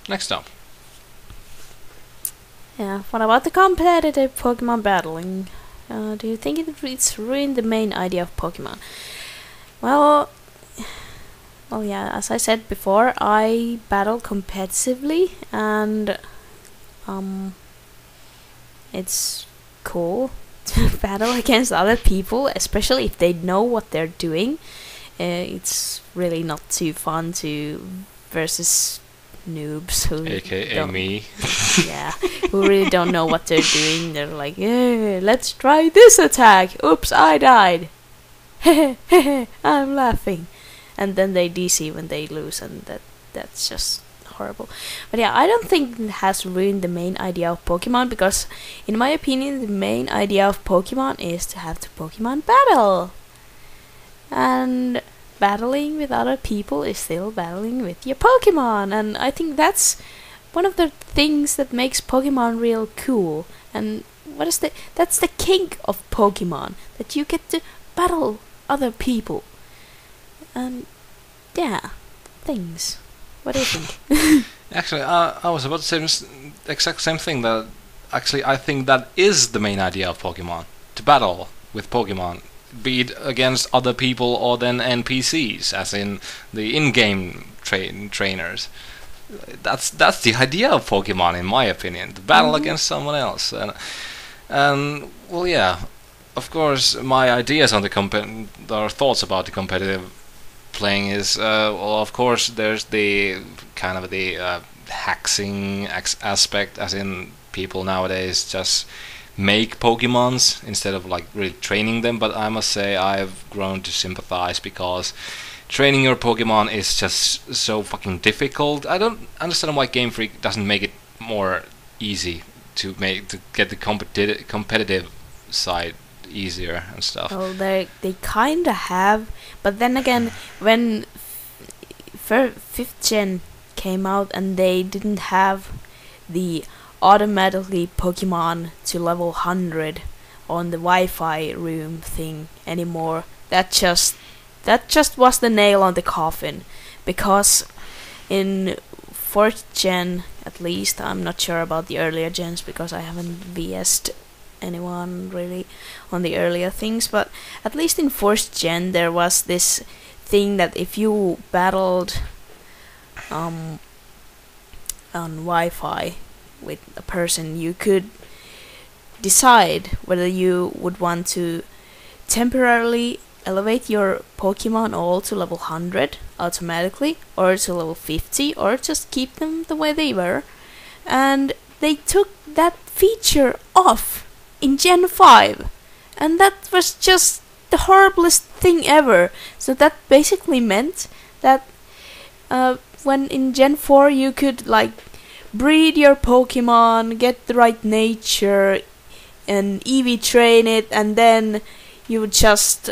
Next up. Yeah, what about the competitive Pokemon battling? Do you think it's ruined the main idea of Pokemon? Well, yeah, as I said before, I battle competitively, and it's cool to battle against other people, especially if they know what they're doing. It's really not too fun to versus noobs who AKA me. yeah, who really don't know what they're doing. They're like, yeah, let's try this attack. Oops, I died. I'm laughing. And then they DC when they lose, and that's just horrible. But yeah, I don't think it has ruined the main idea of Pokemon, because in my opinion, the main idea of Pokemon is to have the Pokemon battle. And battling with other people is still battling with your Pokemon, and I think that's one of the things that makes Pokemon real cool. And that's the kink of Pokemon, that you get to battle other people. And yeah, things. What do you think? Actually, I was about to say the exact same thing. That actually, I think that is the main idea of Pokemon: to battle with Pokemon, be it against other people or then NPCs, as in the in-game trainers. That's the idea of Pokemon, in my opinion: to battle against someone else. And well, yeah, of course, my ideas on or thoughts about the competitive playing is well, of course, there's the kind of the hacking aspect, as in people nowadays just make Pokemons instead of like really training them. But I must say I've grown to sympathize, because training your Pokemon is just so fucking difficult. I don't understand why Game Freak doesn't make it more easy to get the competitive side easier and stuff. Well, they kinda have, but then again, when 5th gen came out and they didn't have the automatically Pokemon to level 100 on the Wi-Fi room thing anymore, that just was the nail on the coffin. Because in 4th gen, at least, I'm not sure about the earlier gens because I haven't VS'd anyone really on the earlier things, but at least in 4th gen there was this thing that if you battled on Wi-Fi with a person, you could decide whether you would want to temporarily elevate your Pokemon all to level 100 automatically, or to level 50, or just keep them the way they were. And they took that feature off in Gen 5, and that was just the horriblest thing ever. So that basically meant that when in Gen 4 you could like breed your Pokemon, get the right nature, and EV train it, and then you would just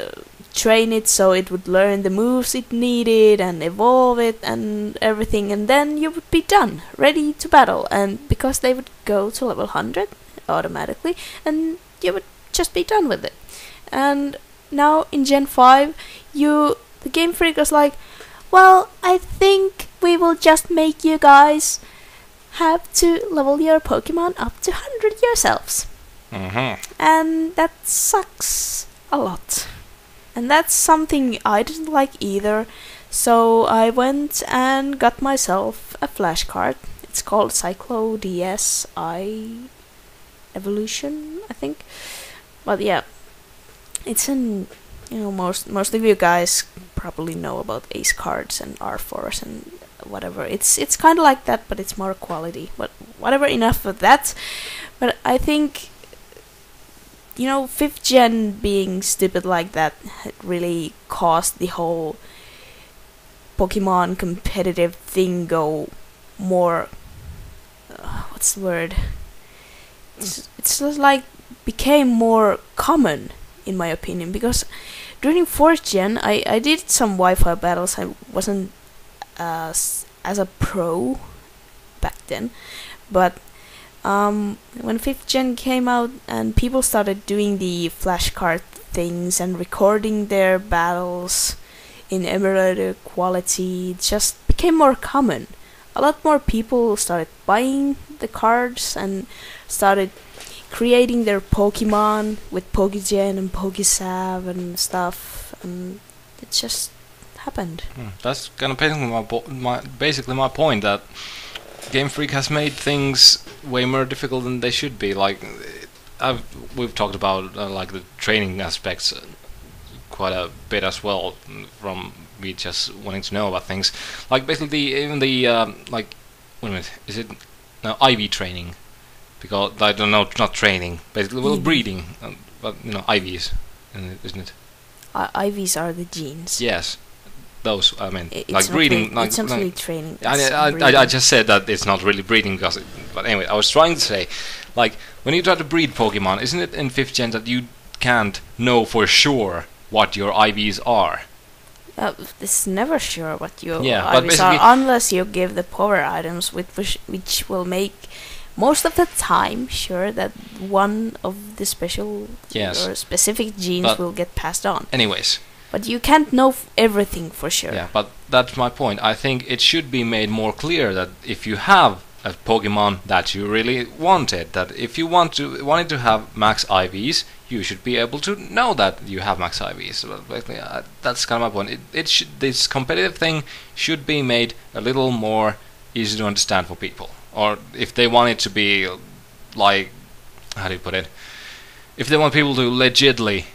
train it so it would learn the moves it needed and evolve it and everything, and then you would be done, ready to battle. And because they would go to level 100 automatically, and you would just be done with it. And now in Gen 5, the Game Freak was like, well, I think we will just make you guys have to level your Pokemon up to 100 yourselves. And that sucks a lot. And that's something I didn't like either. So I went and got myself a flashcard. It's called Cyclo DSi Evolution, I think. But yeah, it's most of you guys probably know about Ace cards and R4s and whatever. It's kind of like that, but it's more quality. But whatever, enough of that. But I think 5th gen being stupid like that really caused the whole Pokemon competitive thing go more. What's the word? It's just like became more common, in my opinion, because during 4th gen I did some Wi-Fi battles. I wasn't as a pro back then, but when 5th gen came out and people started doing the flashcard things and recording their battles in emulator quality, it just became more common. a lot more people started buying the cards and started creating their Pokemon with Pokegen and Pokesav and stuff, and it just happened. That's kind of basically my point, that Game Freak has made things way more difficult than they should be. Like, we've talked about like the training aspects quite a bit as well, from me just wanting to know about things. Like basically even the like, wait a minute, is it no IV training? Because I don't know, not training, basically, well, breeding, but you know, IVs, isn't it? IVs are the genes. Yes, those. I mean, It's like not breeding. really, it's not really training. I just said that it's not really breeding because. But anyway, I was trying to say, like, when you try to breed Pokemon, isn't it in 5th gen that you can't know for sure what your IVs are? It's never sure what your but IVs are unless you give the power items, which will make most of the time sure that one of the special or specific genes will get passed on. Anyways. But you can't know everything for sure. Yeah, but that's my point. I think it should be made more clear that if you have a Pokemon that you really wanted, that if you wanted to have max IVs, you should be able to know that you have max IVs. So basically, that's kind of my point. This competitive thing should be made a little more easy to understand for people. Or if they want it to be like, how do you put it? If they want people to legitimately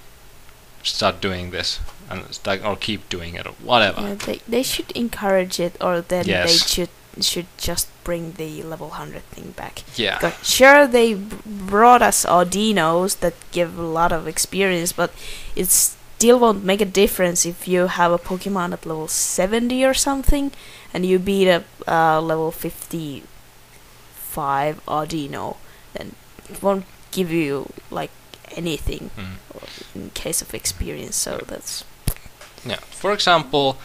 start doing this and or keep doing it or whatever. Yeah, they should encourage it, or then they should just bring the level 100 thing back. Yeah. Because sure, they brought us Audinos that give a lot of experience, but it still won't make a difference if you have a Pokemon at level 70 or something and you beat a level 55 Audino, then it won't give you like anything in case of experience. So that's for example,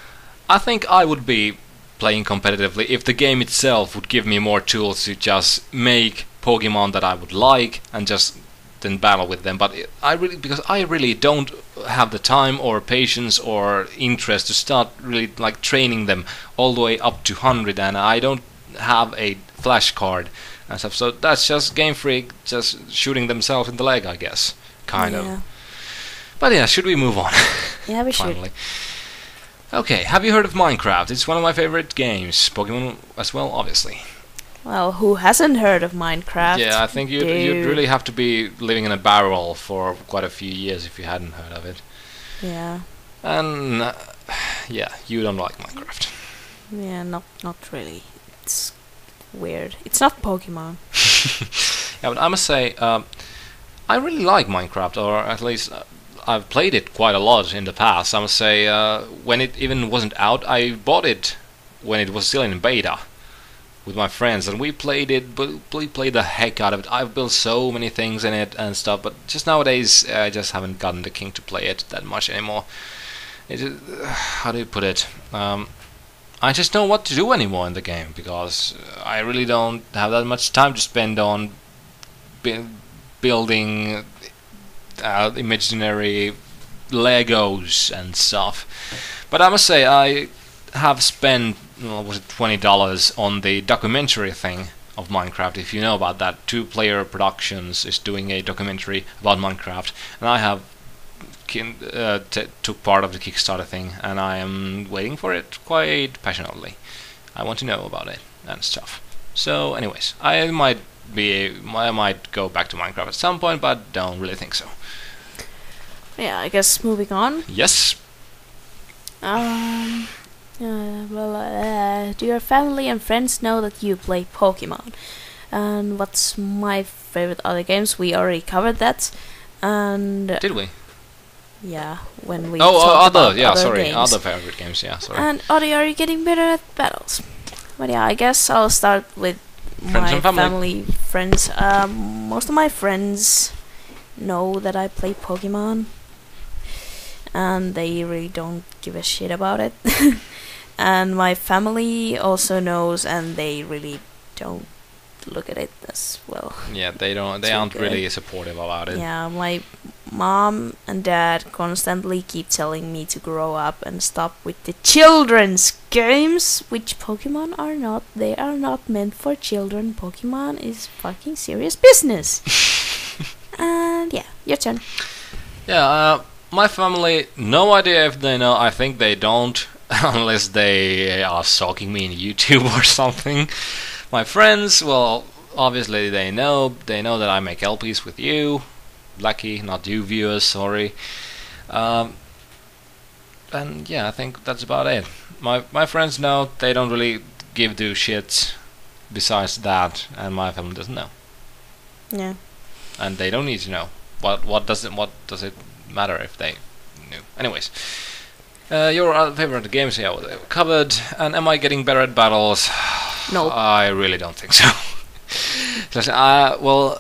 I think I would be playing competitively if the game itself would give me more tools to just make Pokemon that I would like and just then battle with them. But because I really don't have the time or patience or interest to start really like training them all the way up to 100, and I don't have a flash card and stuff. So that's just Game Freak just shooting themselves in the leg, I guess, kind of. But yeah, should we move on? Yeah, we Finally. Okay, have you heard of Minecraft? It's one of my favorite games. Pokemon as well, obviously. Well, who hasn't heard of Minecraft? Yeah, I think you'd really have to be living in a barrel for quite a few years if you hadn't heard of it. Yeah. And yeah, you don't like Minecraft. Yeah, not really. It's weird. It's not Pokemon. Yeah, but I must say, I really like Minecraft, or at least I've played it quite a lot in the past. I must say, when it even wasn't out, I bought it when it was still in beta with my friends, and we played it, but we played the heck out of it. I've built so many things in it and stuff, but just nowadays I just haven't gotten the king to play it that much anymore. How do you put it? I just don't know what to do anymore in the game, because I really don't have that much time to spend on building imaginary Legos and stuff. But I must say, I have spent was it $20 on the documentary thing of Minecraft. If you know about that, 2-Player Productions is doing a documentary about Minecraft, and I have took part of the Kickstarter thing, and I am waiting for it quite passionately. I want to know about it and stuff. So, anyways, I might go back to Minecraft at some point, but don't really think so. Yeah, I guess moving on. Yes. Do your family and friends know that you play Pokemon? And what's my favorite other games? We already covered that. And did we? Yeah, when we talked about other games. Other favorite games. Yeah, sorry. And Oddy, are you getting better at battles? But yeah, I guess I'll start with my family, friends. Most of my friends know that I play Pokemon, and they really don't give a shit about it. And my family also knows, and they really don't look at it as well. Yeah, they don't. They aren't really supportive about it. Yeah, my mom and dad constantly keep telling me to grow up and stop with the children's games which Pokemon are not. They are not meant for children. Pokemon is fucking serious business. And yeah, your turn. Yeah, my family, no idea if they know. I think they don't, unless they are stalking me in YouTube or something. My friends, well, obviously they know. They know that I make LPs with you, Blackie, not you viewers, sorry. And yeah, I think that's about it. My friends know. They don't really give two shits besides that, and my family doesn't know. Yeah. And they don't need to know. What does it matter if they knew? Anyways, your favorite games here covered. And am I getting better at battles? No. I really don't think so. Well,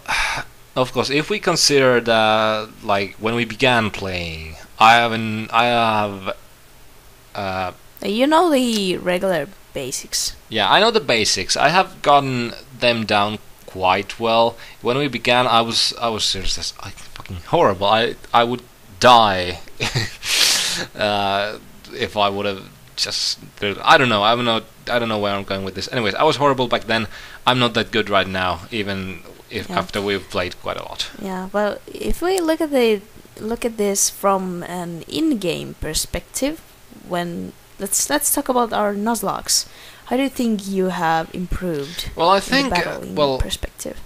of course, if we consider that, like when we began playing, I have. You know the regular basics. Yeah, I know the basics. I have gotten them down quite well. When we began, I was seriously fucking horrible. I would die if I would have just. I don't know. I don't know where I'm going with this. Anyways, I was horrible back then. I'm not that good right now, even if after we've played quite a lot. Yeah. Well, if we look at this from an in-game perspective, when let's talk about our Nuzlocke. How do you think you have improved? Well, I think perspective.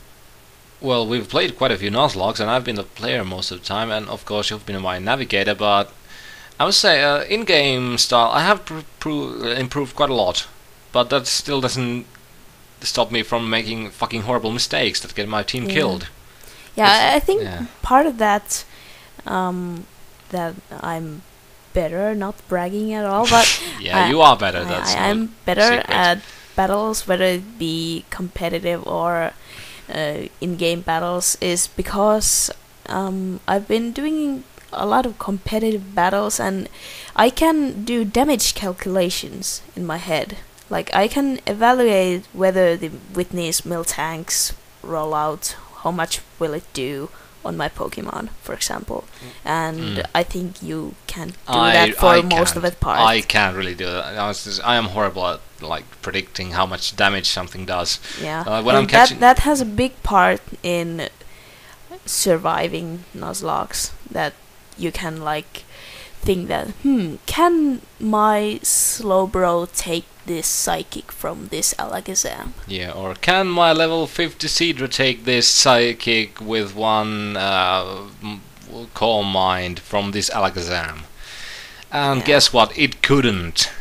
Well, we've played quite a few Nuzlocke, and I've been the player most of the time, and of course you've been my navigator. But I would say in-game style, I have improved quite a lot. But that still doesn't stop me from making fucking horrible mistakes that get my team killed. Yeah, I think part of that that I'm better, not bragging at all, but yeah, you are better. I'm better at battles, whether it be competitive or in-game battles, is because I've been doing a lot of competitive battles, and I can do damage calculations in my head. Like, I can evaluate whether the Whitney's Miltanks roll out, how much will it do on my Pokemon, for example. And I think you can't do that for most of the part. I can't really do that. I am horrible at like predicting how much damage something does. Yeah, when I'm catching that has a big part in surviving Nuzlocke. That you can like think that can my Slowbro take this Psychic from this Alakazam? Yeah, or can my level 50 Seadra take this Psychic with one Calm Mind from this Alakazam? And guess what? It couldn't.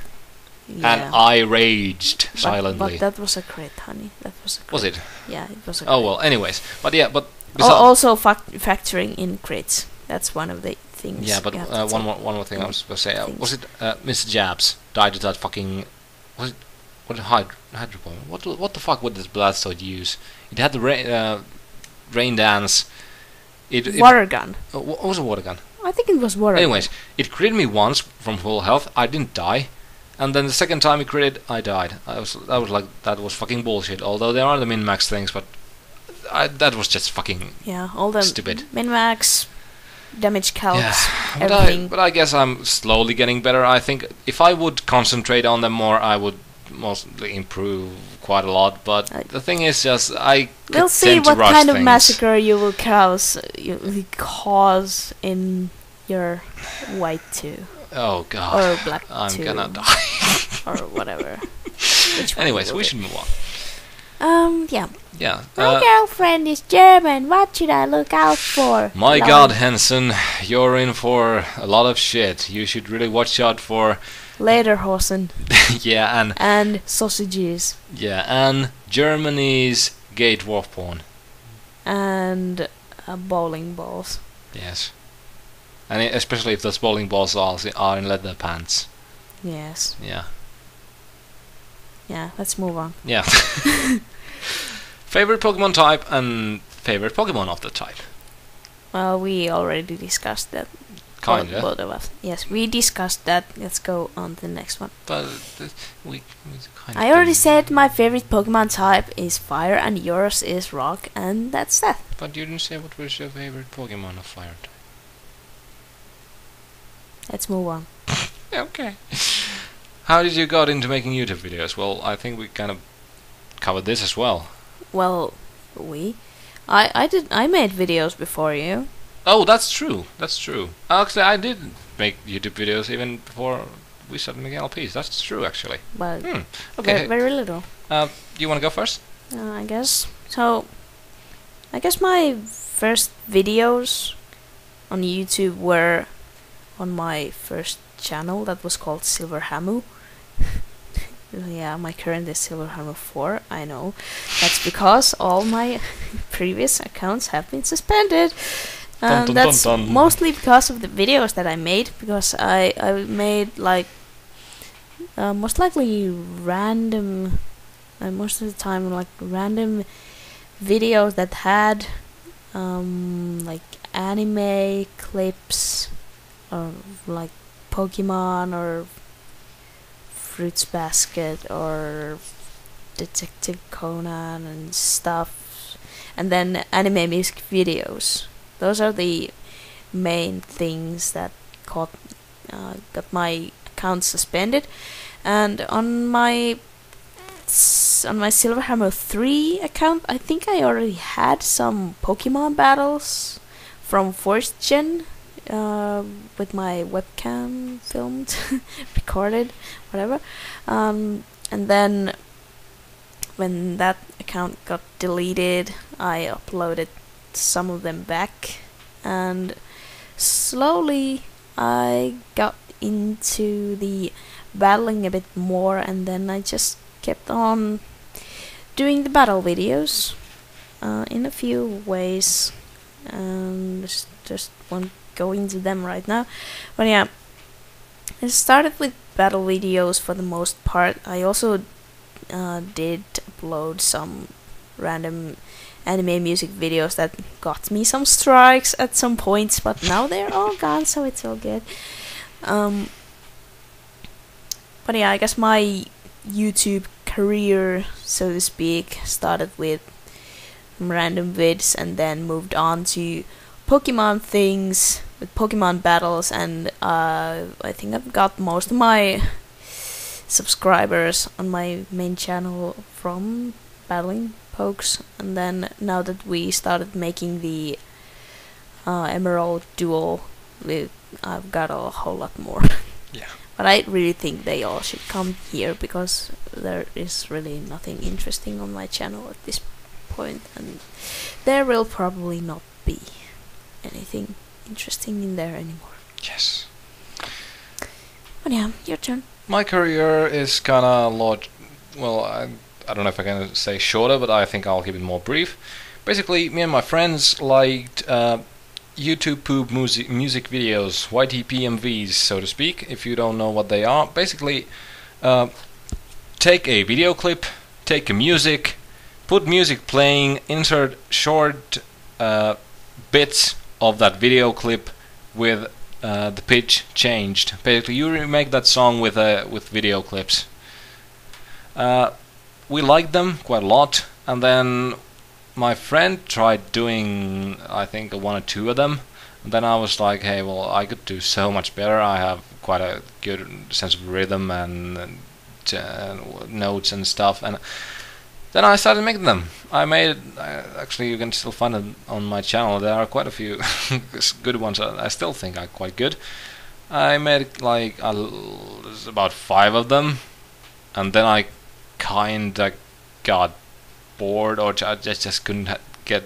Yeah. And I raged silently. But that was a crit, honey. That was a crit. Was it? Yeah, it was a crit. Oh well, anyways. But yeah, but also factoring in crits. That's one of the things. Yeah, but one more thing I was supposed to say. Was it Mr. Jabs died to that fucking... Was it Hydro Bomb? What the fuck would this Blastoise use? It had the rain dance. Water gun. What was a water gun? I think it was water Anyways, gun. it critted me once from full health. I didn't die. And then the second time it critted, I died. That was fucking bullshit. Although there are the min-max things, but that was just fucking all the stupid. Min-max, damage calcs, everything. But I guess I'm slowly getting better. I think if I would concentrate on them more, I would mostly improve quite a lot. But the thing is, just we'll see what kind of massacre you will cause in your white 2. Oh god. Or black 2. I'm gonna die. Or whatever. Anyways, we should move on. Yeah. My Yeah. girlfriend is German. What should I look out for? My god, Hansen, you're in for a lot of shit. You should really watch out for Lederhosen. yeah, and sausages. Yeah, and Germany's gay dwarf porn. And bowling balls. Yes. And especially if those bowling balls are in leather pants. Yes. Yeah. Yeah, let's move on. Yeah. Favorite Pokemon type and favorite Pokemon of the type. Well, we already discussed that. Kinda. Both of us. Yes, we discussed that. Let's go on to the next one. But we kinda I already said my favorite Pokemon type is fire and yours is rock, and that's that. But you didn't say what was your favorite Pokemon of fire type. Let's move on. Okay. How did you got into making YouTube videos? Well, I think we kind of covered this as well. Well, I made videos before you. Oh, that's true. That's true. Actually, I did make YouTube videos even before we started making LPs. That's true, actually. But Okay. very little. You want to go first? I guess. So, I guess my first videos on YouTube were on my first channel that was called Silver Hamu. Yeah, my current is Silver Hamu 4, I know. That's because all my previous accounts have been suspended. Dun, dun, That's dun, dun. mostly because of the videos that I made, because I made like most likely random, most of the time like random videos that had like anime clips or like Pokemon or Fruits Basket or Detective Conan and stuff, and then anime music videos. Those are the main things that got my account suspended. And on my Silver Hammer 3 account, I think I already had some Pokemon battles from 4th Gen with my webcam filmed, recorded, whatever. And then when that account got deleted, I uploaded some of them back, and slowly I got into the battling a bit more, and then I just kept on doing the battle videos in a few ways, and just won't go into them right now. But yeah, I started with battle videos for the most part. I also did upload some random anime music videos that got me some strikes at some points, but now they're all gone, so it's all good. But yeah, I guess my YouTube career, so to speak, started with random vids and then moved on to Pokemon things with Pokemon battles, and I think I've got most of my subscribers on my main channel from battling pokes. And then now that we started making the Emerald Duel, I've got a whole lot more. Yeah. But I really think they all should come here, because there is really nothing interesting on my channel at this point, and there will probably not be anything interesting in there anymore. Yes. But yeah, your turn. My career is kind of well, I don't know if I can say shorter, but I think I'll keep it more brief. Basically, me and my friends liked YouTube poop music videos, YTPMVs, so to speak, if you don't know what they are. Basically, take a video clip, take a music, put music playing, insert short bits of that video clip with the pitch changed. Basically, you remake that song with video clips. We liked them quite a lot, and then my friend tried doing, I think, one or two of them, and then I was like, hey, well, I could do so much better. I have quite a good sense of rhythm and notes and stuff, and then I started making them. I made, actually, you can still find it on my channel. There are quite a few good ones. I still think are quite good. I made like about 5 of them, and then I kinda got bored, or I just couldn't get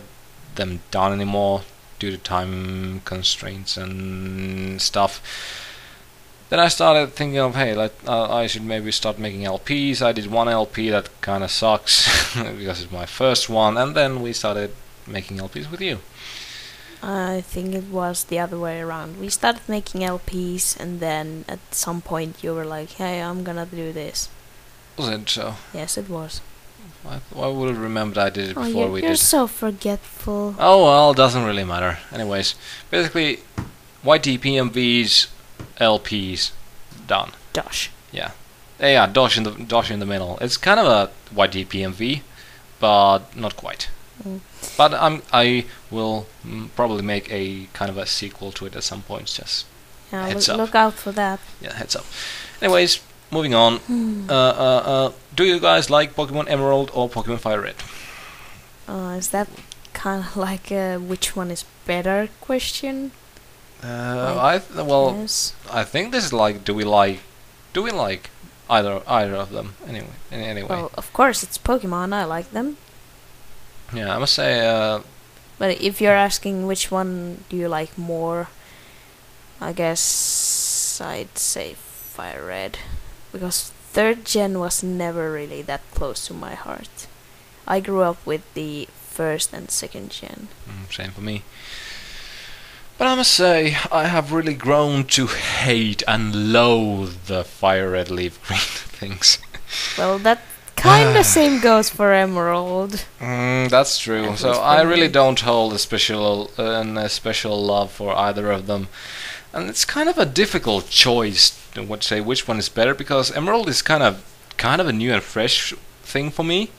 them done anymore due to time constraints and stuff. Then I started thinking of, hey, I should maybe start making LPs. I did one LP that kind of sucks because it's my first one, and then we started making LPs with you. I think it was the other way around. We started making LPs, and then at some point you were like, hey, I'm gonna do this. Was it so? Yes, it was. I would have remembered I did it before we did. You're so forgetful. Oh well, doesn't really matter. Anyways, basically, YTPMVs, LPs, done. Dosh. Yeah, yeah, Dosh in the middle. It's kind of a YTPMV, but not quite. But I will probably make a kind of a sequel to it at some point. Just heads up. Look out for that. Yeah, heads up. Anyways, moving on. Do you guys like Pokemon Emerald or Pokemon Fire Red? Is that kind of like a which one is better question? Yes. I think this is like, do we like either of them anyway? Anyway. Well, of course it's Pokemon. I like them. Yeah, I must say. But if you're asking which one do you like more, I guess I'd say Fire Red, because 3rd gen was never really that close to my heart. I grew up with the 1st and 2nd gen. Same for me. But I must say, I have really grown to hate and loathe the Fire Red Leaf Green things. Well, that kind of same goes for Emerald. That's true. So I really don't hold a special love for either of them, and it's kind of a difficult choice to say which one is better, because Emerald is kind of a new and fresh thing for me.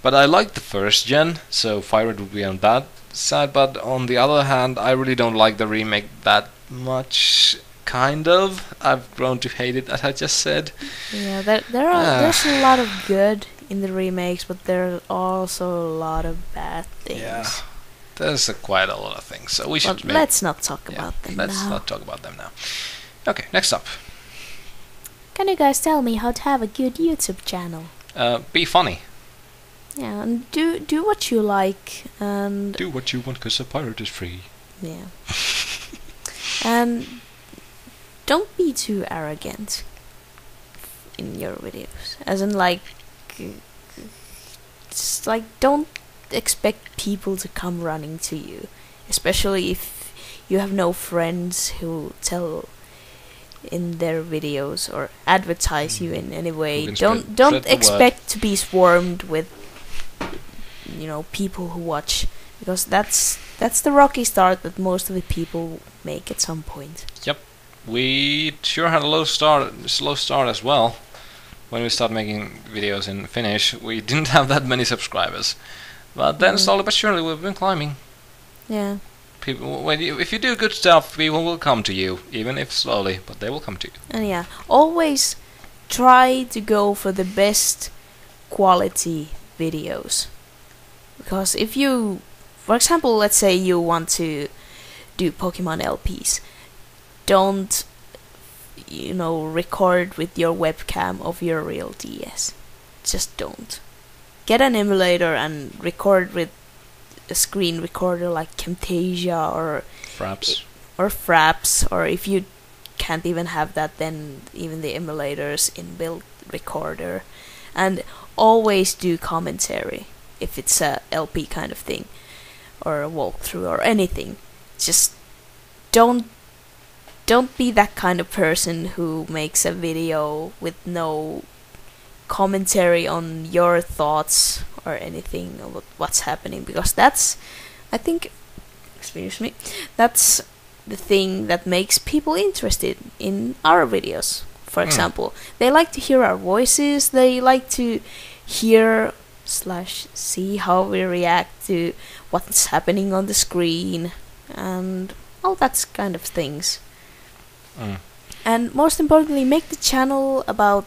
But I like the 1st gen, so Fire Red would be on that side. But on the other hand, I really don't like the remake that much. Kind of. I've grown to hate it, as I just said. Yeah, there's a lot of good in the remakes, but there's also a lot of bad things. Yeah, there's quite a lot of things. So we should. Let's not talk about them now. Let's not talk about them now. Okay, next up. Can you guys tell me how to have a good YouTube channel? Be funny. Yeah, and do what you like, and do what you want, 'cause a pirate is free. Yeah. And don't be too arrogant in your videos. As in, like, just like, don't expect people to come running to you, especially if you have no friends who tell in their videos or advertise you in any way. Don't expect to be swarmed with, you know, people who watch, because that's the rocky start that most of the people make at some point. Yep. We sure had a slow start as well. When we started making videos in Finnish, we didn't have that many subscribers. But then slowly but surely we've been climbing. Yeah. People, if you do good stuff, people will come to you, even if slowly, but they will come to you. And yeah, always try to go for the best quality videos. Because if you, for example, let's say you want to do Pokemon LPs, don't, you know, record with your webcam of your real DS. Just don't. Get an emulator and record with a screen recorder like Camtasia or Fraps, or if you can't even have that, then even the emulator's inbuilt recorder. And always do commentary if it's a LP kind of thing, or a walkthrough or anything. Just don't be that kind of person who makes a video with no commentary on your thoughts or anything about what's happening, because that's, I think, that's the thing that makes people interested in our videos. For example, they like to hear our voices, they like to hear / see how we react to what's happening on the screen and all that kind of things. And most importantly, make the channel about,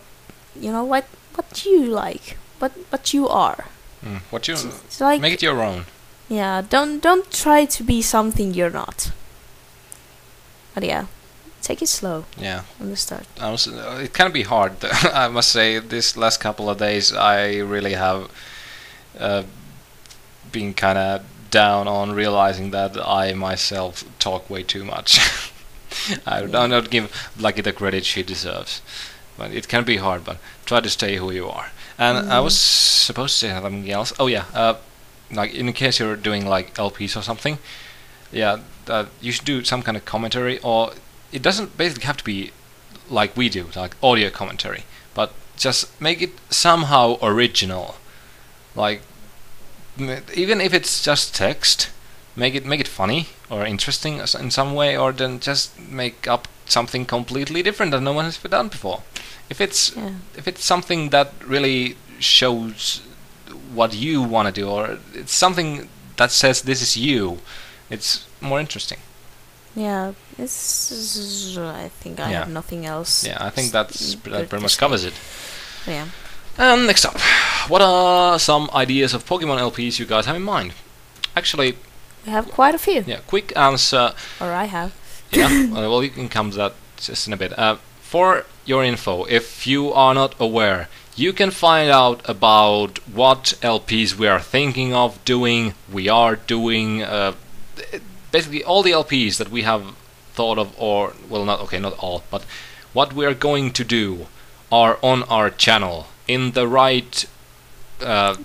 you know, what you like, what you are. What you like, make it your own. Yeah, don't try to be something you're not. But yeah, take it slow. Yeah. From the start. It can be hard. I must say, this last couple of days, I really have been kind of down on realizing that I myself talk way too much. I don't give Blackie the credit she deserves. But it can be hard, but try to stay who you are. And I was supposed to say something else. Oh yeah, like in case you're doing like LPs or something, yeah, you should do some kind of commentary, or it doesn't basically have to be like we do, like audio commentary, but just make it somehow original. Like, even if it's just text, make it funny or interesting in some way, or then just make up something completely different that no one has done before. If it's something that really shows what you want to do, or it's something that says this is you, it's more interesting. Yeah, it's. I think I Yeah. have nothing else. Yeah, I think that good pretty to much say. covers it. Yeah. And next up, what are some ideas of Pokemon LPs you guys have in mind? Actually, We have quite a few. yeah, quick answer. Or I have. Yeah, well, you can come to that just in a bit. For your info, if you are not aware, you can find out about what LPs we are thinking of doing, we are doing, basically all the LPs that we have thought of, or, well, not all, but what we are going to do are on our channel in the right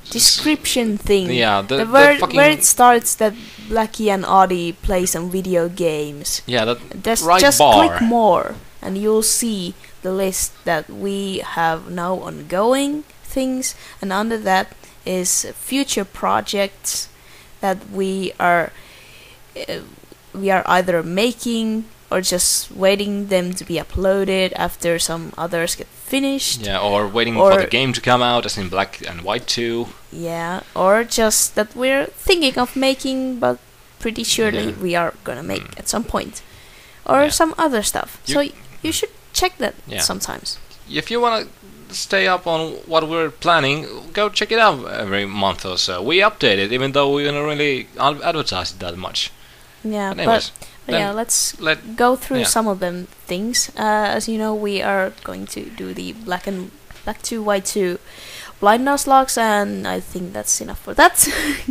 Description thing. Yeah, the where fucking it starts that Blackie and Oddy play some video games. yeah, that Just right bar. click more, and you'll see the list that we have now ongoing things, and under that is future projects that we are either making or just waiting them to be uploaded after some others get finished. Yeah, or waiting for the game to come out, as in Black and White 2. Yeah, or just that we're thinking of making, but pretty surely Yeah. we are gonna make at some point. Or some other stuff. So you should check that sometimes. If you want to stay up on what we're planning, go check it out every month or so. We update it, even though we don't really advertise it that much. Yeah, But anyways, but yeah, let's go through some of them things. As you know, we are going to do the Black 2, White 2 blind Nuzlockes, and I think that's enough for that.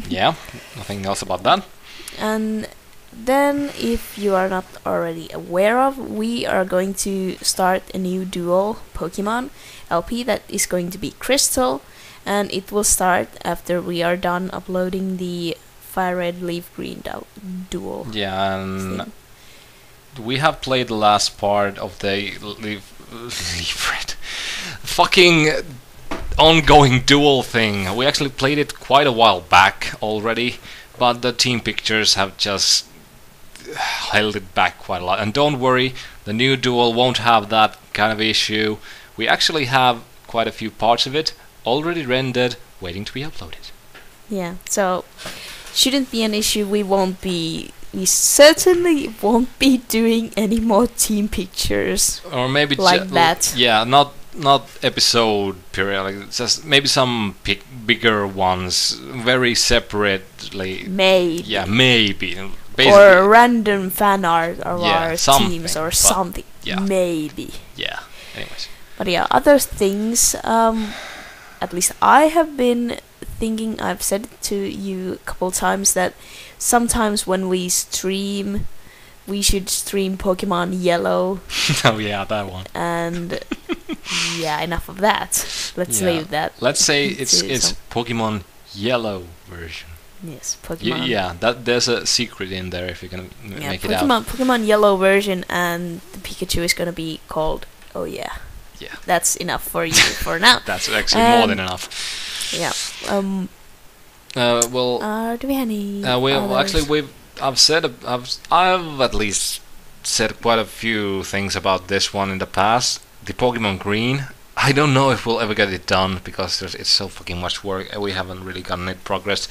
Yeah, nothing else about that. And then, if you are not already aware of, we are going to start a new dual Pokemon LP that is going to be Crystal, and it will start after we are done uploading the Fire Red Leaf Green dual. Yeah, and we have played the last part of the Leaf Red fucking ongoing duel thing. We actually played it quite a while back already, but the team pictures have just held it back quite a lot. And don't worry, the new duel won't have that kind of issue. We actually have quite a few parts of it already rendered, waiting to be uploaded. Yeah, so shouldn't be an issue. We certainly won't be doing any more team pictures, or maybe like that. Yeah, not episode periodic, just maybe some bigger ones, very separately. Maybe. Yeah, maybe. Or random fan art of our teams or but something. Yeah. Maybe. Yeah. Anyways. But yeah, other things. At least I have been thinking. I've said it to you a couple times that sometimes when we stream, we should stream Pokemon Yellow. Oh yeah, that one. And yeah, enough of that. Let's leave that. Let's say it's Pokemon Yellow version. Yes, Pokemon. Yeah, there's a secret in there if you're gonna make it out. Pokemon Yellow version, and the Pikachu is gonna be called. Oh yeah. Yeah. That's enough for you for now. That's actually more than enough. Yeah. Well. Do we have any? I've at least said quite a few things about this one in the past. The Pokemon Green. I don't know if we'll ever get it done because it's so fucking much work. We haven't really gotten it progressed.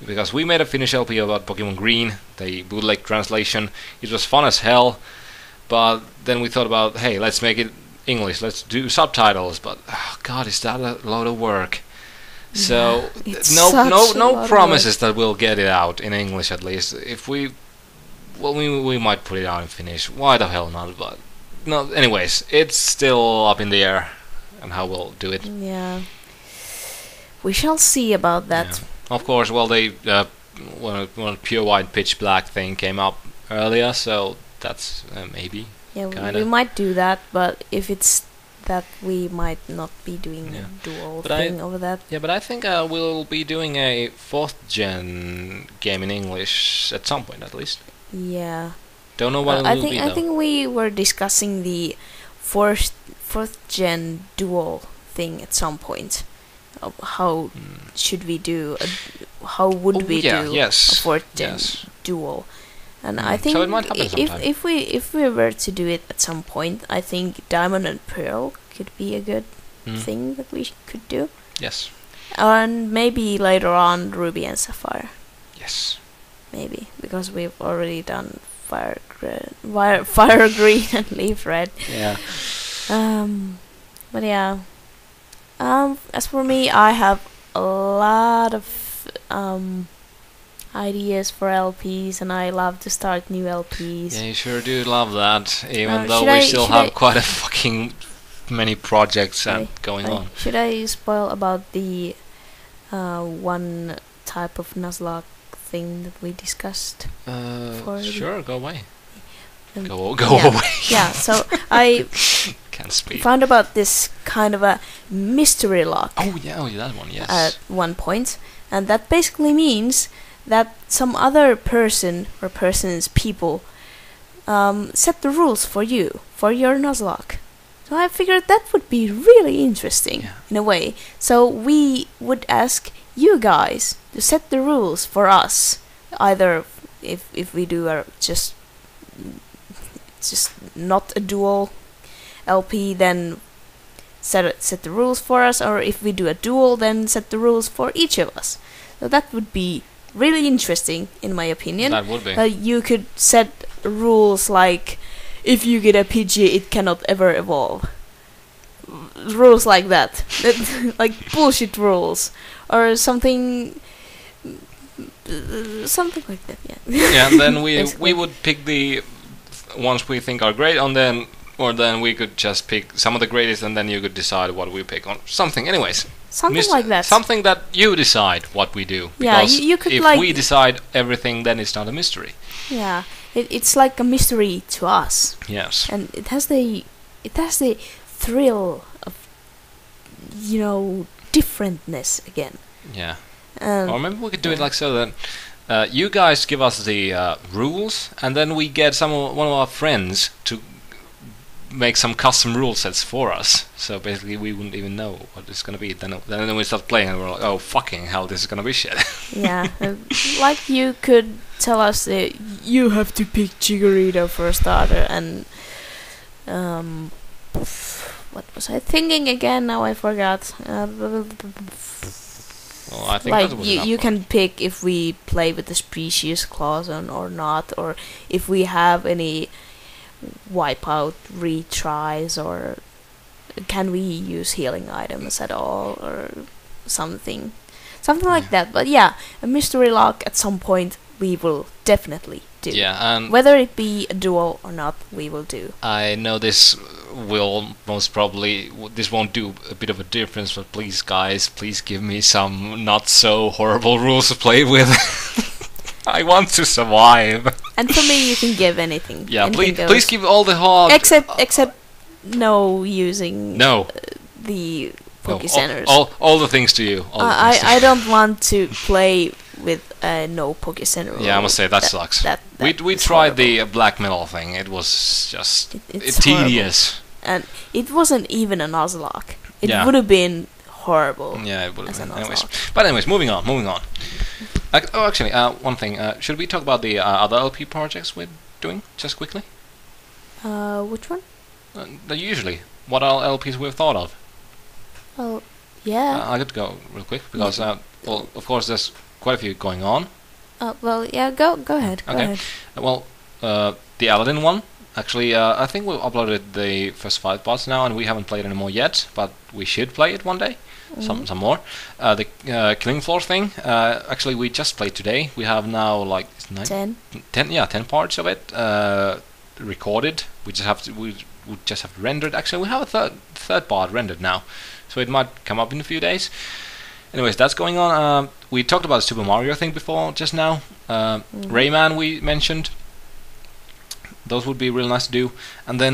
Because we made a Finnish LP about Pokemon Green, the bootleg translation. It was fun as hell, but then we thought about, hey, let's make it English, let's do subtitles, but oh god, is that a load of work? So no promises that we'll get it out in English at least. If we might put it out in Finnish. Why the hell not? But no, anyways, it's still up in the air and how we'll do it. Yeah, we shall see about that. Yeah. Of course, well, they when Pure White Pitch Black thing came up earlier, so that's maybe. Yeah, kinda. We might do that, but if it's that, we might not be doing a dual thing over that. Yeah, but I think we'll be doing a 4th gen game in English at some point, at least. Yeah. Don't know what it will be, though. I think we were discussing the 4th gen dual thing at some point. How should we do? How would we do a 4th gen dual? And I think so it might happen sometime. if we were to do it at some point, I think Diamond and Pearl could be a good thing that we could do. Yes. And maybe later on Ruby and Sapphire. Yes. Maybe, because we've already done fire green and leaf red. Yeah. But yeah. As for me, I have a lot of ideas for LPs, and I love to start new LPs. Yeah, you sure do love that, even though should we I- still should have I- quite a fucking many projects going Like, on. should I spoil about the one type of Nuzlocke thing that we discussed? for Sure, go away. Um, Go yeah. away. Yeah, so I Can't speak. found about this kind of a mystery lock Oh yeah, that one, yes. at one point, and that basically means that some other person or people set the rules for you for your Nuzlocke. So I figured that would be really interesting in a way. So we would ask you guys to set the rules for us. Either if we do just not a dual LP, then set the rules for us, or if we do a duel, then set the rules for each of us. So that would be really interesting, in my opinion. That would be. You could set rules like, if you get a PG, it cannot ever evolve. Rules like that. Like bullshit rules. Or something like that, yeah. Yeah, and then we Basically. would pick the ones we think are great, and then we could just pick some of the greatest, and then you could decide what we pick on something. Anyways, Something like that. Something that you decide what we do. Yeah, Because you could if like... we decide everything, then it's not a mystery. Yeah, it's like a mystery to us. Yes. And it has the thrill of, differentness again. Yeah. Or maybe we could do it yeah. like so that you guys give us the rules, and then we get one of our friends to make some custom rule sets for us. So basically, we wouldn't even know what it's gonna be. Then we start playing, and we're like, oh fucking hell, this is gonna be shit. Yeah, like you could tell us that you have to pick Chikorita for a starter, and what was I thinking again? Now I forgot. Well, I think Like that was you enough. can pick if we play with the species clause or not, or if we have any wipeout retries, or can we use healing items at all, or something like that. But yeah, a mystery lock at some point we will definitely do. Yeah, and Whether it be a duel or not, we will do. I know this will most probably this won't do a bit of a difference, but please guys, please give me some not so horrible rules to play with. I want to survive. And for me, you can give anything. Yeah, anything please goes. give all the hard Except no using no the no, Poké Centers. all the things to you. All the things to I you. don't want to play with no Poké Center. Yeah, I must say that sucks. We is tried horrible. the black metal thing. It was just It's tedious. And it wasn't even a Nuzlocke. It Yeah. would have been horrible. Yeah, it would As have an been. Anyways, Nuzlocke. but anyways, moving on. Actually, one thing. Should we talk about the other LP projects we're doing just quickly? Which one? Usually, what are LPs we've thought of? Well, yeah. I could go real quick because, well, of course, there's quite a few going on. Well, yeah. Go ahead. Go Okay. ahead. Well, the Aladdin one. Actually, I think we've uploaded the first 5 parts now, and we haven't played any more yet. But we should play it one day. Some more. The Killing Floor thing. Actually, we just played today. We have now like 10 parts of it recorded. We just have to render it. Actually, we have a third part rendered now, so it might come up in a few days. Anyways, that's going on. We talked about the Super Mario thing before, just now. Rayman we mentioned. Those would be real nice to do. And then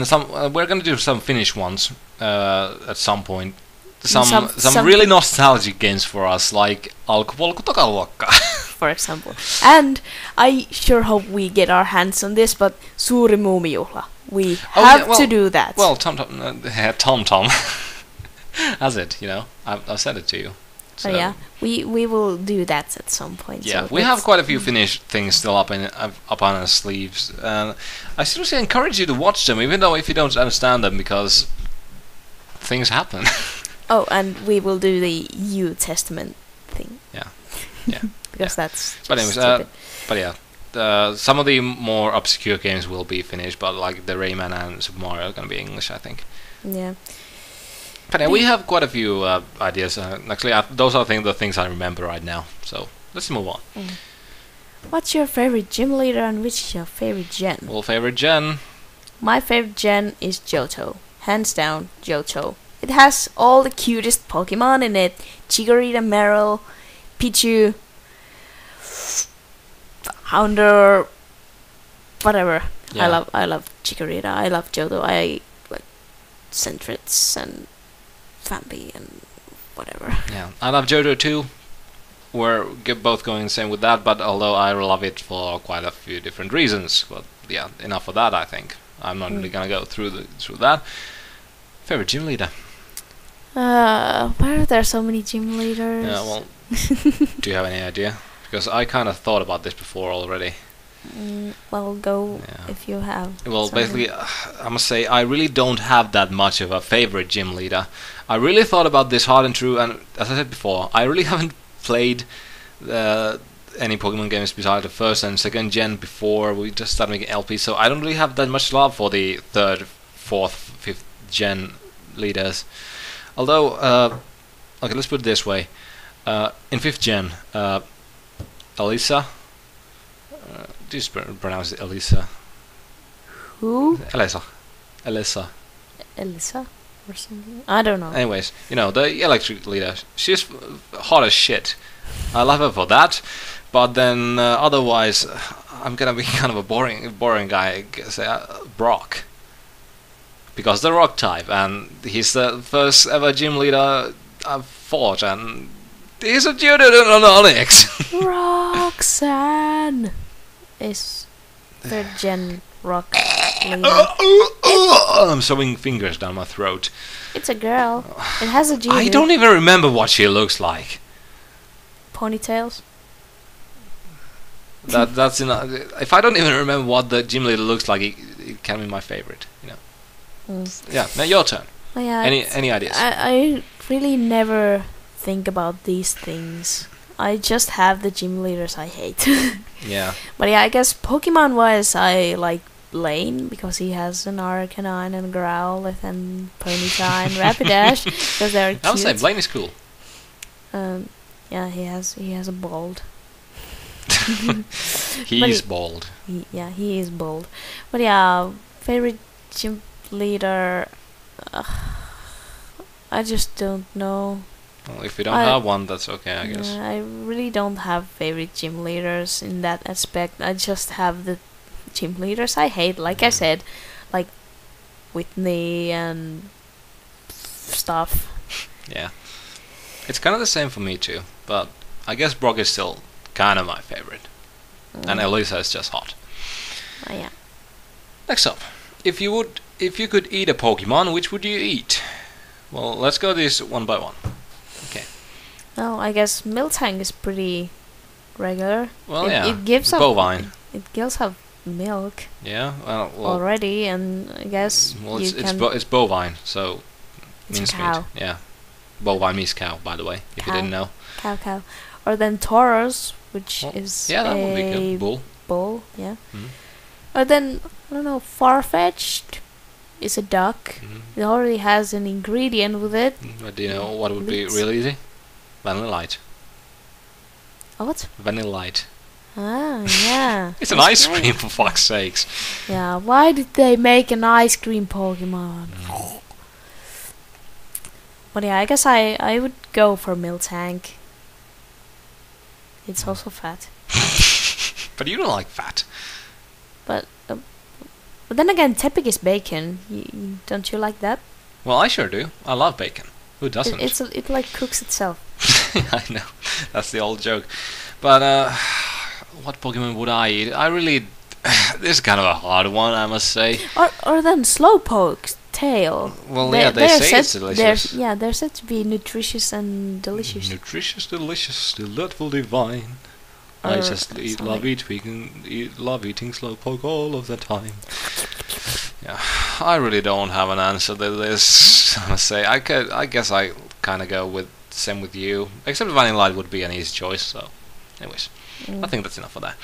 we're gonna do some Finnish ones at some point. Some really nostalgic games for us, like Alkupolku Tokaluokka. For example. And I sure hope we get our hands on this, but Suuri Muumijuhla. We have to do that. Well, Tom has it, I've said it to you. So, yeah, we will do that at some point. Yeah, so we have quite a few Finnish things still up on our sleeves. I seriously encourage you to watch them, even though if you don't understand them, because things happen. Oh, and we will do the New Testament thing. Yeah. Because that's. But anyways, stupid. but yeah, some of the more obscure games will be Finnish, but like the Rayman and Super Mario are gonna be English, I think. Yeah. But we have quite a few ideas. Actually, those are the things I remember right now. So let's move on. What's your favorite gym leader and which is your favorite gen? Well, favorite gen. My favorite gen is Johto. Hands down, Johto. It has all the cutest Pokemon in it. Chikorita, Meryl, Pichu, Houndour, whatever. Yeah. I love Chikorita. I love Johto. I like Sentret's and Fambi and whatever. Yeah, I love Johto too. We're both going the same with that, but although I love it for quite a few different reasons. But yeah, enough of that, I think. I'm not really gonna go through that. Favorite gym leader? Why are there so many gym leaders? Yeah, well, do you have any idea? Because I kind of thought about this before already. Well, go Yeah. if you have. Well, something. basically, I must say I really don't have that much of a favorite gym leader. I really thought about this hard and true, and as I said before, I really haven't played any Pokemon games besides the first and second gen before we just started making LP, so I don't really have that much love for the third, fourth, fifth gen leaders. Although, okay, let's put it this way: in fifth gen, Elisa. Do you pronounce it Elisa? Who? Elisa. Elisa or something? I don't know. Anyways, the electric leader. She's hot as shit. I love her for that, but then otherwise, I'm gonna be kind of a boring guy. Say Brock, because the rock type, and he's the first ever gym leader I've fought, and he's a dude on Onyx. Roxanne is third gen rock leader. I'm shoving fingers down my throat. It's a girl. It has a G. I don't even remember what she looks like. Ponytails. That's enough. If I don't even remember what the gym leader looks like, it can be my favorite. Yeah. Now your turn. Oh, yeah, Any ideas? I really never think about these things. I just have the gym leaders I hate. Yeah. But yeah, I guess Pokemon wise, I like Blaine because he has an Arcanine and Growlithe and Ponyta and Rapidash because they're cute. I would say Blaine is cool. Yeah, he has a bald. He's bald. He is bald. But yeah, favorite gym leader. I just don't know. Well, if you don't have one, that's okay, I guess. I really don't have favorite gym leaders in that aspect. I just have the gym leaders I hate. Like I said, like Whitney and stuff. Yeah. It's kind of the same for me too, but I guess Brock is still kind of my favorite. And Elisa is just hot. Oh, yeah. Next up, if you could eat a Pokemon, which would you eat? Well, let's go this one by one. Okay. Well, I guess Miltank is pretty regular. Well, it gives up bovine. It gives up milk Yeah. Well, already, and I guess it's bovine, so it's means a cow. meat. Yeah. Bovine means cow, by the way, if you didn't know. Cow. Or then Taurus, which is that would be a good. bull, yeah. Mhm. Or then, I don't know, Farfetch'd is a duck. It already has an ingredient with it. But do you know what would be Meats. real easy? Vanillite. What? Vanillite. Ah, yeah. It's an That's ice right. cream, for fuck's sakes. Yeah, why did they make an ice cream Pokemon? But yeah, I guess I would go for Miltank. It's also fat. But you don't like fat. But then again, Tepic is bacon. Don't you like that? Well, I sure do. I love bacon. Who doesn't? It like cooks itself. I know. That's the old joke. But what Pokemon would I eat? I really... this is kind of a hard one, I must say. Or then Slowpoke's tail. Well, they say it's delicious. They're said to be nutritious and delicious. Nutritious, delicious, delightful, divine. I just love eating Slowpoke all of the time. Yeah, I really don't have an answer to this. I must say, I guess I kind of go with same with you. Except Vanillite would be an easy choice. So, anyways, I think that's enough for that.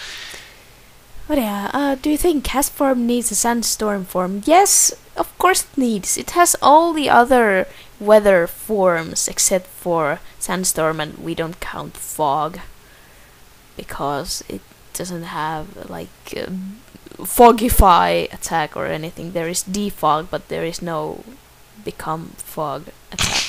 But yeah, do you think Castform needs a Sandstorm form? Yes, of course it needs. It has all the other weather forms except for Sandstorm, and we don't count Fog because it doesn't have like Fogify attack or anything. There is defog, but there is no become fog attack.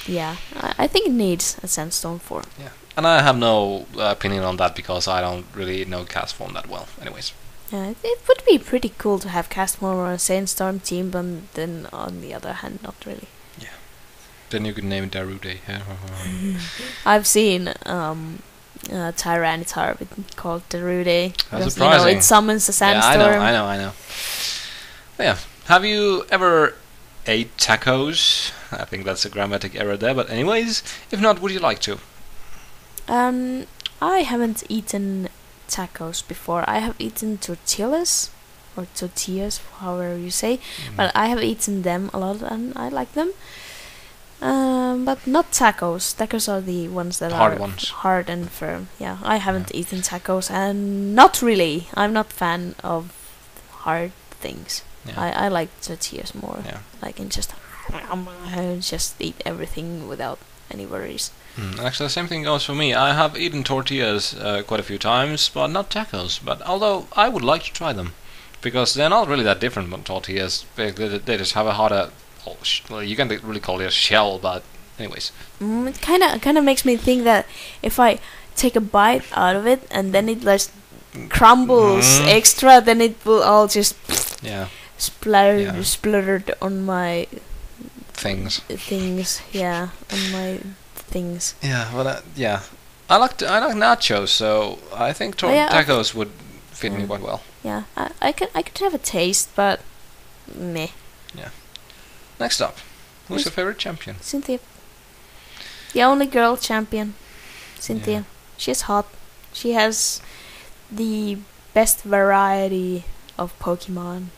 Yeah, I think it needs a Sandstorm form. Yeah, and I have no opinion on that because I don't really know cast form that well. Anyways. It would be pretty cool to have Castform on a Sandstorm team, but then on the other hand, not really. Yeah. Then you could name it Darude. I've seen Tyranitar called Darude. That's Because, you know, surprising. it summons a Sandstorm. Yeah, I know. Yeah. Have you ever ate tacos? I think that's a grammatic error there, but anyways, if not, would you like to? I haven't eaten tacos before. I have eaten tortillas, or tortillas, however you say, but I have eaten them a lot and I like them. But not tacos. Tacos are the ones that Hard are ones. hard and firm. Yeah, I haven't eaten tacos, and not really. I'm not fan of hard things. Yeah. I like tortillas more. Yeah. I can just eat everything without any worries. Actually, the same thing goes for me. I have eaten tortillas quite a few times, but not tacos. But although I would like to try them, because they're not really that different from tortillas. They just have a harder. Well, you can't really call it a shell, but anyways. It kind of makes me think that if I take a bite out of it and then it just crumbles extra, then it will all just spluttered on my things. Yeah, on my things. Yeah, well, yeah. I like nachos, so I think tacos would fit me quite well. Yeah, I could have a taste, but meh. Yeah. Next up, who's your favorite champion? Cynthia. The only girl champion. Cynthia. Yeah. She's hot. She has the best variety of Pokemon,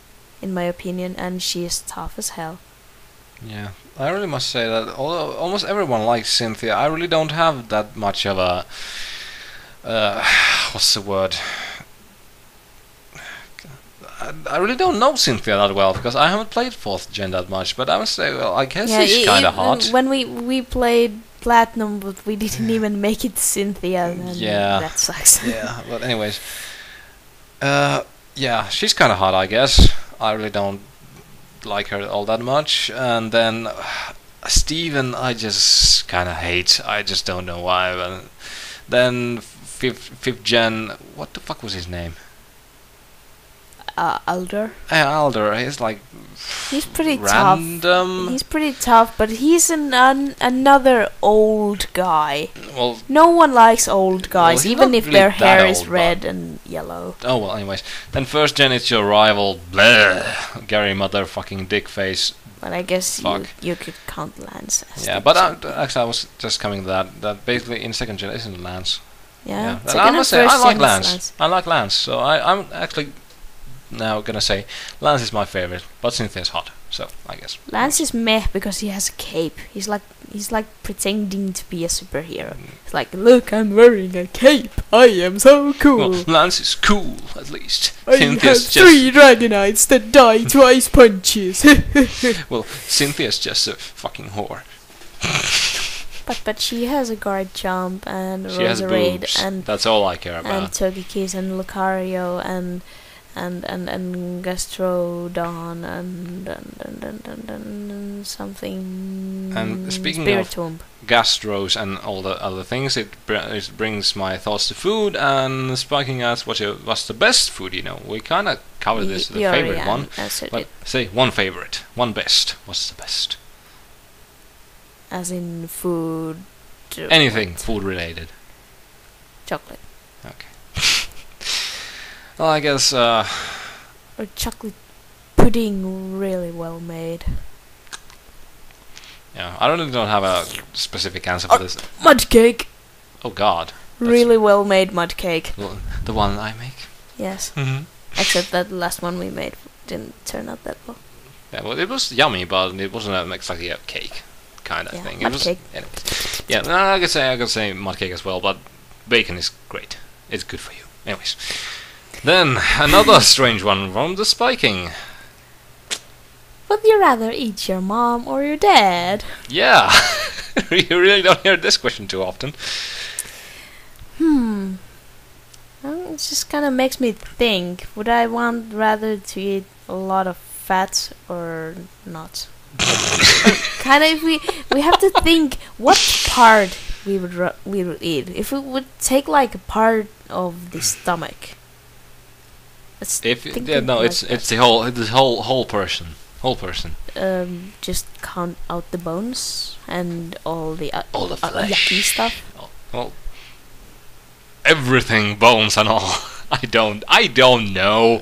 in my opinion, and she is tough as hell. Yeah, I really must say that although almost everyone likes Cynthia, I really don't have that much of a what's the word? I really don't know Cynthia that well because I haven't played 4th gen that much. But I must say, well, I guess she's kind of hot. When we played Platinum, but we didn't even make it to Cynthia. And that sucks. Yeah, but anyways, yeah, she's kind of hot, I guess. I really don't like her all that much. And then Steven, I just kind of hate. I just don't know why. But then 5th gen, what the fuck was his name? Alder. Alder, he's like he's pretty random. Tough. He's pretty tough, but he's another old guy. Well, no one likes old guys, well, even if really their hair old, is red and yellow. Oh well, anyways, then 1st gen it's your rival, Gary motherfucking Dickface. But I guess you could count Lance. As but actually I was just coming to that basically in 2nd gen isn't Lance. Yeah. I must say I like Lance. I like Lance, so I'm actually now gonna say Lance is my favorite, but Cynthia's hot, so I guess Lance is meh because he has a cape. He's like pretending to be a superhero. It's like, look, I'm wearing a cape. I am so cool. Well, Lance is cool, at least. I have 3 Dragonites that die twice punches. Well, Cynthia's just a fucking whore. But she has a guard jump and she has Roserade boobs. and that's all I care about. And Togekiss and Lucario and Gastrodon and something. And speaking Spiritomb. of Gastros and all the other things, it brings my thoughts to food. And speaking as what's the best food? You know, we kind of covered this, the favorite one. But say one favorite, one best. What's the best? As in food. Anything food related. Chocolate. Okay. Well, I guess. Or chocolate pudding, really well made. Yeah, I really don't have a specific answer for this. Mud cake. Oh God. Really well made mud cake. The one I make. Yes. Except that the last one we made didn't turn out that well. Yeah, well, it was yummy, but it wasn't exactly a cake kind of thing. Mud cake. Anyways. Yeah, I could say mud cake as well, but bacon is great. It's good for you. Anyways. Then another strange one from the Spiking. Would you rather eat your mom or your dad? Yeah, you really don't hear this question too often. Well, it just kind of makes me think. Would I want rather to eat a lot of fat or not? Kind of, if we have to think what part we would eat. If we would take like a part of the stomach. Let's think It's the whole person. Whole person. Just count out the bones and all the flesh. yucky stuff. Well, everything, bones and all. I don't know.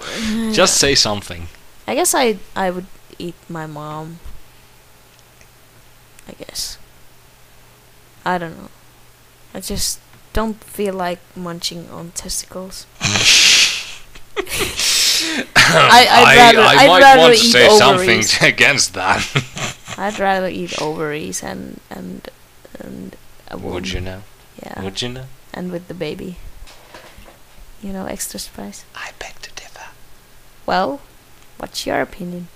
Just say something. I guess I would eat my mom. I guess. I don't know. I just don't feel like munching on testicles. I might rather want to eat say ovaries. something against that. I'd rather eat ovaries and a womb. Would you know? Yeah. Would you know? And with the baby. You know, extra spice. I beg to differ. Well, what's your opinion?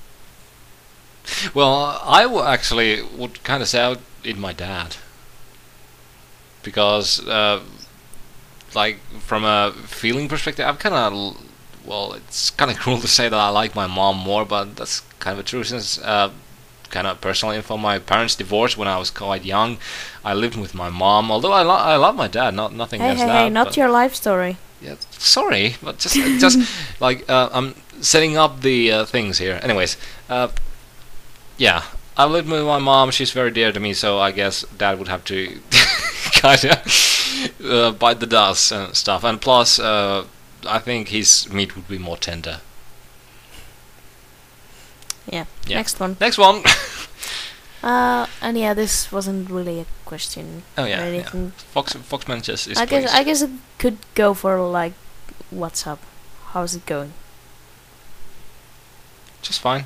Well, I actually would kind of say I would eat my dad. Because, like, from a feeling perspective, I'm kind of... Well, it's kind of cruel to say that I like my mom more, but that's kind of true since... kind of personal info, my parents divorced when I was quite young. I lived with my mom, although I love my dad, nothing against that. Hey, not your life story. Yeah, sorry, but just like I'm setting up the things here. Anyways, yeah, I lived with my mom. She's very dear to me, so I guess Dad would have to kind of bite the dust and stuff. And plus, I think his meat would be more tender. Yeah. Next one. Next one. And yeah, this wasn't really a question. Oh yeah, or anything. Foxman just is. I guess it could go for like, what's up? How's it going? Just fine.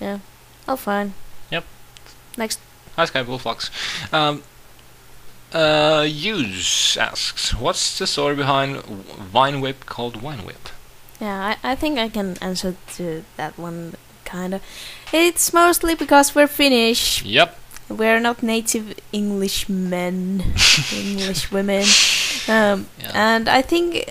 Yeah. Oh, fine. Yep. Next. Hi Sky Bullfox. Hughes asks, what's the story behind Vine Whip called Wine Whip? Yeah, I think I can answer to that one. Kinda. It's mostly because we're Finnish. Yep. We're not native English men, English women. And I think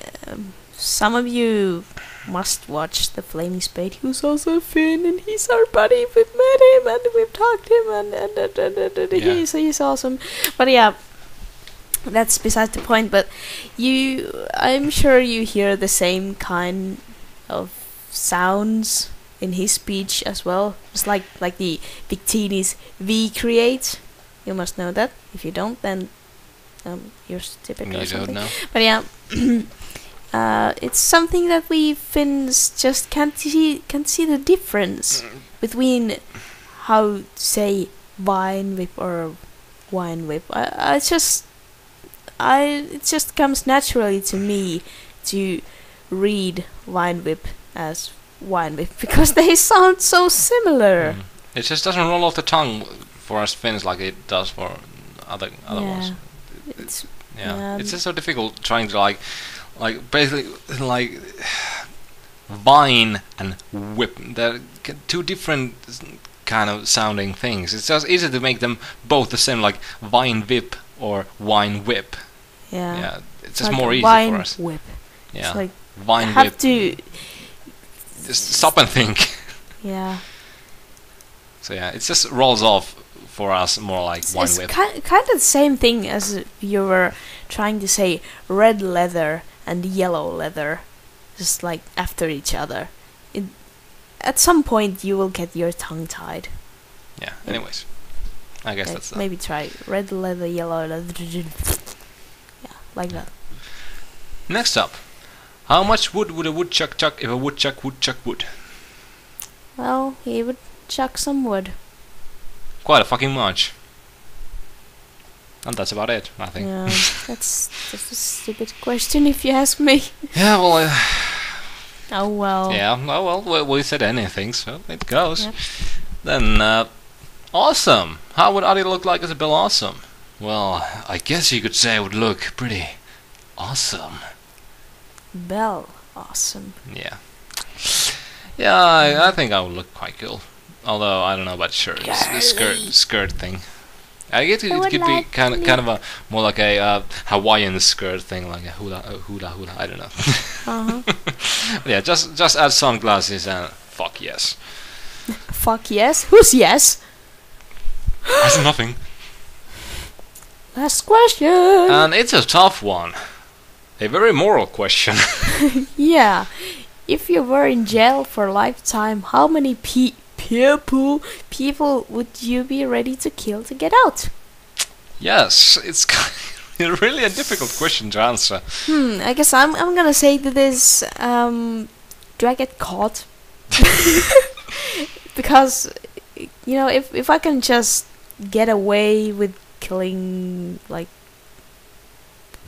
some of you must watch The Flaming Spade. Who's also Finn, and he's our buddy. We've met him and we've talked to him, and he's awesome. But yeah, that's besides the point. But I'm sure you hear the same kind of sounds in his speech as well. It's like the Victini's V create. You must know that. If you don't, then you're stupid or something. Don't know. But yeah, it's something that we Finns just can't see the difference between how to say Vine Whip or Wine Whip. It just comes naturally to me to read Vine Whip as Wine Whip because they sound so similar. It just doesn't roll off the tongue for us Finns like it does for other ones. It's just so difficult trying to like basically like vine and whip. They're two different kind of sounding things. It's just easy to make them both the same, like vine whip or wine whip. Yeah, it's just like more easy wine for us. Whip. Yeah, it's like vine have whip. to just stop and think. Yeah. So yeah, it just rolls off for us more like wine It's whip. kind of the same thing as if you were trying to say red leather and yellow leather, just like after each other. At some point you will get your tongue tied. Yeah. Anyways, I guess that's that. Maybe try red leather, yellow leather. Yeah, like that. Next up, how much wood would a woodchuck chuck if a woodchuck would chuck wood? Well, he would chuck some wood. Quite a fucking much. And that's about it, I think. Yeah, that's just a stupid question if you ask me. Yeah, well... oh well. Yeah, oh well, we said anything, so it goes. Yep. Then, awesome! How would Oddy look like as a Bill Awesome? Well, I guess you could say it would look pretty awesome. Bell. awesome. Yeah. Yeah, I think I would look quite cool. Although I don't know about skirt thing. I guess it could be kind of a more like a Hawaiian skirt thing, like a hula. I don't know. Yeah, just add sunglasses and fuck yes. Fuck yes. Who's yes? That's nothing. Last question. And it's a tough one. A very moral question. Yeah. If you were in jail for a lifetime, how many people would you be ready to kill to get out? Yes, it's really a difficult question to answer. I guess I'm gonna say that is do I get caught? Because if I can just get away with killing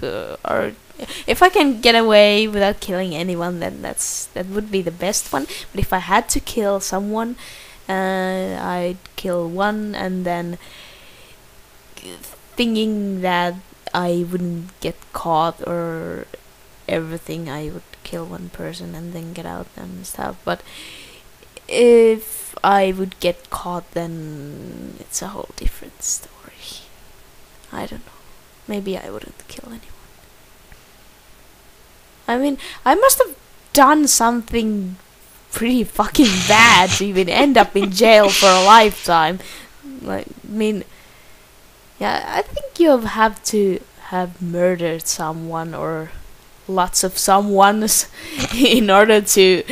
or if I can get away without killing anyone, then that would be the best one. But if I had to kill someone, I'd kill one, and then thinking that I wouldn't get caught or everything, I would kill one person and then get out and stuff. But if I would get caught, then it's a whole different story. I don't know. Maybe I wouldn't kill anyone. I mean, I must have done something pretty fucking bad to even end up in jail for a lifetime. I think you have to have murdered someone or lots of someones in order to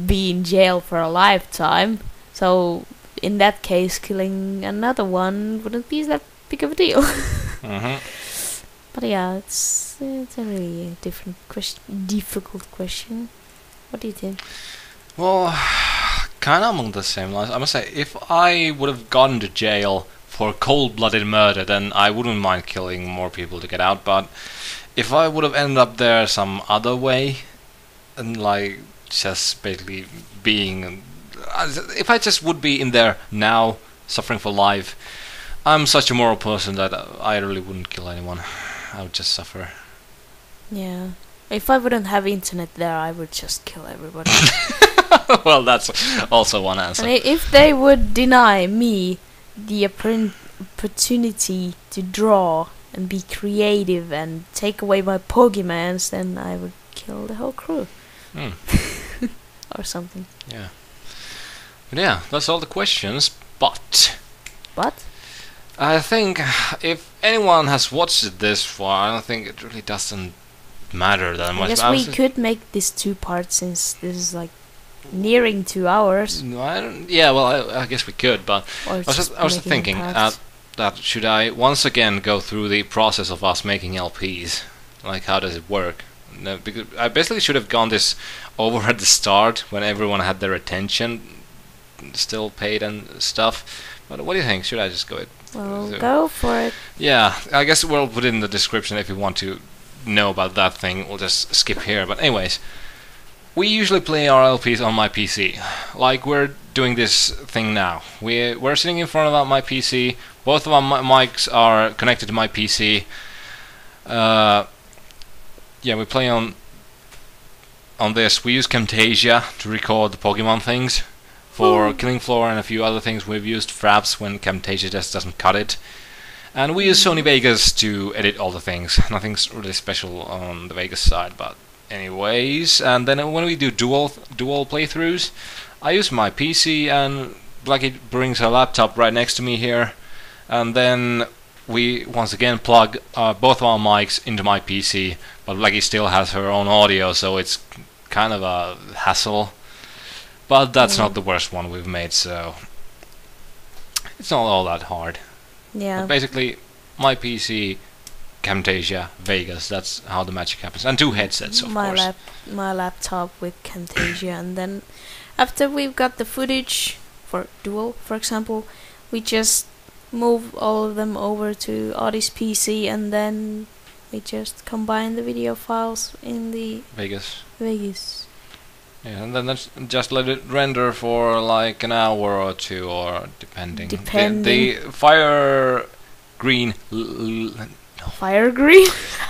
be in jail for a lifetime. So, in that case, killing another one wouldn't be that big of a deal. But yeah, it's a really difficult question. What do you think? Well, kind of along the same lines. I must say, if I would have gone to jail for cold-blooded murder, then I wouldn't mind killing more people to get out. But if I would have ended up there some other way, and just basically being, if I just would be in there now, suffering for life, I'm such a moral person that I really wouldn't kill anyone. I would just suffer. Yeah. If I wouldn't have internet there, I would just kill everybody. Well, that's also one answer. And if they would deny me the opportunity to draw and be creative and take away my Pokemons, then I would kill the whole crew. Or something. Yeah. But yeah, that's all the questions. But I think if anyone has watched this far, I don't think it really doesn't matter that much. I guess we could make this 2 parts since this is nearing 2 hours. No, I guess we could, but I was thinking that should I once again go through the process of us making LPs? Like, how does it work? No, because I basically should have gone this over at the start when everyone had their attention still paid and stuff. But what do you think? Should I just go it? Well, go for it. Yeah, I guess we'll put it in the description if you want to know about that thing. We'll just skip here. But anyways, we usually play our LPs on my PC. Like we're doing this thing now. We're sitting in front of my PC. Both of our mics are connected to my PC. Yeah, we play on this. We use Camtasia to record the Pokemon things. For Killing Floor and a few other things, we've used Fraps when Camtasia just doesn't cut it. And we use Sony Vegas to edit all the things. Nothing's really special on the Vegas side, but anyways. And then when we do dual playthroughs, I use my PC and Blackie brings her laptop right next to me here. And then we once again plug both of our mics into my PC, but Blackie still has her own audio, so it's kind of a hassle. But that's not the worst one we've made, so it's not all that hard. Yeah. But basically, my PC, Camtasia, Vegas, that's how the magic happens. And 2 headsets, of course. My laptop with Camtasia, and then after we've got the footage for Dual, for example, we just move all of them over to Oddy's PC, and then we just combine the video files in the Vegas. Yeah, and then just let it render for like an hour or 2, or depending. The fire green. Fire green?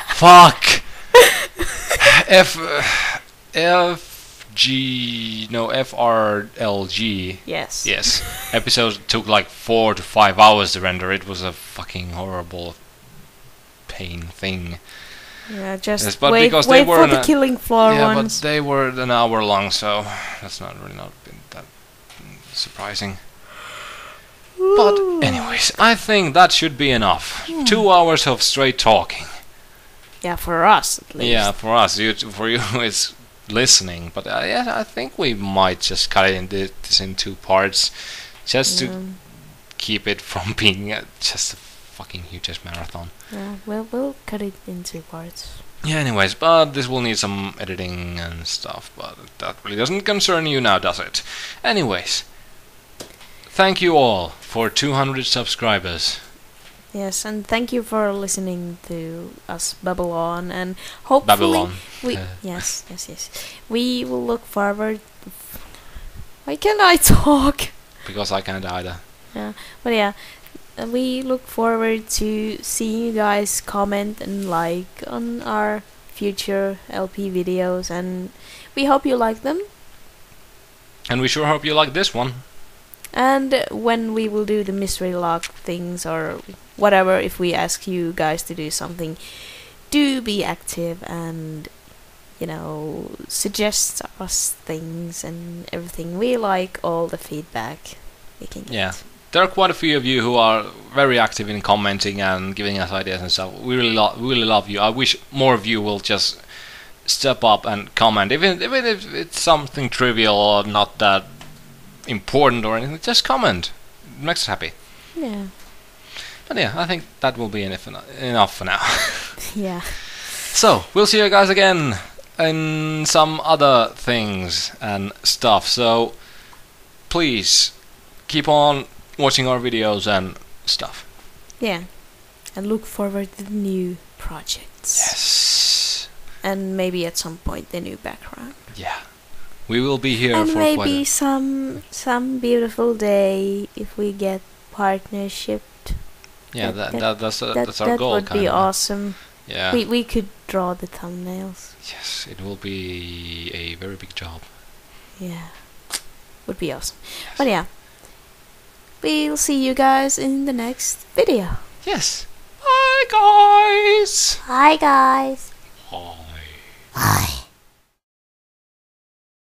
Fuck! FRLG. Yes. Yes. Episodes took like 4 to 5 hours to render. It was a fucking horrible pain thing. Yeah, just Yes, but wait, because wait they were for in the a- killing floor Yeah, ones. but they were an hour long, so that's not been that surprising. But anyways, I think that should be enough. 2 hours of straight talking. Yeah, for us at least. Yeah, for us, for you, it's listening. But yeah, I think we might just cut it this in 2 parts, just to keep it from being just a fucking huge marathon. Yeah, we'll cut it in 2 parts. Yeah, anyways, but this will need some editing and stuff, but that really doesn't concern you now, does it? Anyways, thank you all for 200 subscribers. Yes, and thank you for listening to us babble on, and hopefully Babylon. yes. We will look forward. Why can't I talk? Because I can't either. Yeah, but yeah, we look forward to seeing you guys comment and like on our future LP videos, and we hope you like them. And we sure hope you like this one. And when we will do the mystery lock things or whatever, if we ask you guys to do something, do be active and, you know, suggest us things and everything. We like all the feedback we can get. Yeah. There are quite a few of you who are very active in commenting and giving us ideas and stuff. We really love you. I wish more of you will just step up and comment, even if it's something trivial or not that important or anything. Just comment. It makes us happy. Yeah. But yeah, I think that will be enough for now. Yeah. So we'll see you guys again in some other things and stuff. So please keep on watching our videos and stuff. Yeah. And look forward to the new projects. Yes. And maybe at some point the new background. Yeah. We will be here And for maybe quite some beautiful day if we get partnership. yeah, that's our That goal. would be kinda. awesome. Yeah. We could draw the thumbnails. Yes, it will be a very big job. Yeah. Would be awesome. But yeah. We'll see you guys in the next video. Yes. Bye, guys. Hi guys. Bye. Bye.